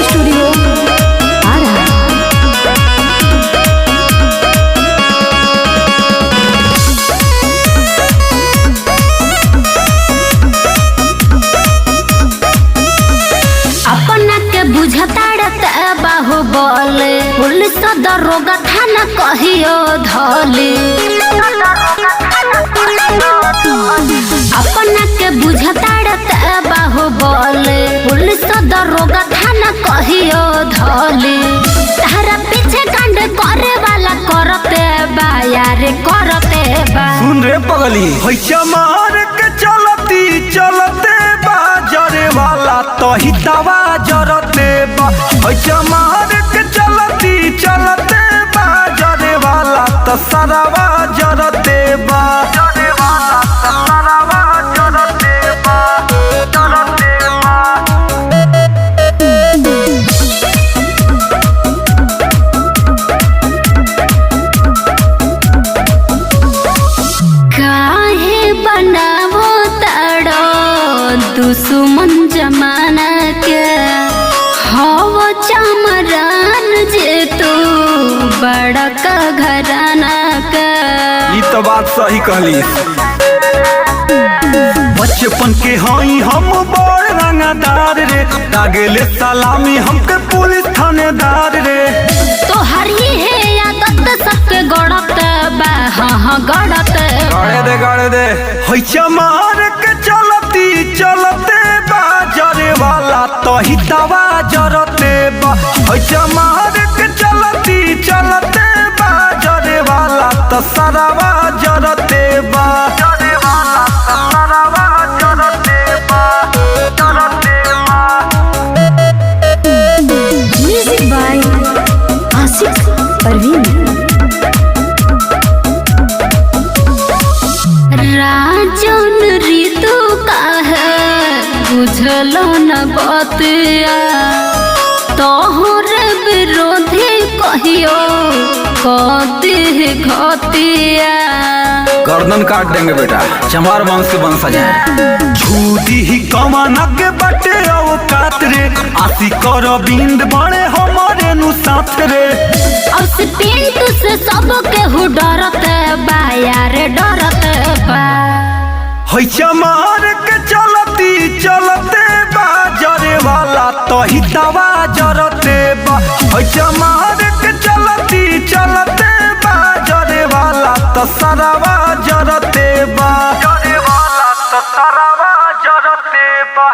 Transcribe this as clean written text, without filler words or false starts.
Studio आ रहा है। अपना के बुझताड़त बाहुबल पुलिस दरोगा थाना कहियो धले। अपना के बुझताड़त बाहुबल पुलिस दरोगा थाना कहियो धले। तारा पीछे कांड करे वाला करते बा यारे करते बा। सुन रे पगली भैया मार के चलती चलते बा जरे वाला तो ही दवा जरते बा। भैया मार के चलती चलते बा जरे वाला तो सरवा जरते बा। जरे वाला तो सरवा जरते बा जरते बा। काहे बनावो ताड़ो दुश्मन जमाना के हव चमरान जे तू बड़का घराना का। ये तो बात सही कहली। बचपन के हई हम बड़ रंगदार रे दागेले सलामी हमके पुलिस थानेदार रे। तो हरी है आदत सबके गड़त बा। हाँ गड़त गाड़े दे हैचा मार के चलती चलते बा जरे वाला तो ही दवा जरते बा। हैचा मार के चलती चलते बा जरे वाला तो सरवा जरते बा। जरे वाला तो सरवा जरते बा जरते बा। Music by Asif Parveen. राजन ऋतु का है बुझलो न बतिया तोहरे विरोधी कहियो कति घतिया। गर्दन काट देंगे बेटा चमार वंश के वंश जाए। झूठी ही कमान के बटे औकात रे आशी कर बिंद बड़े हमारे नु साथ रे। अब से पिंटू से सबके हु डरते बा यारे डरते बा। हैचा मार के चलती चलते बा जरे वाला तो ही दवा जरते बा। हैचा मार के चलती चलते बा जरे वाला तो सरवा जरते बा। जरे वाला तो सरवा जरते बा।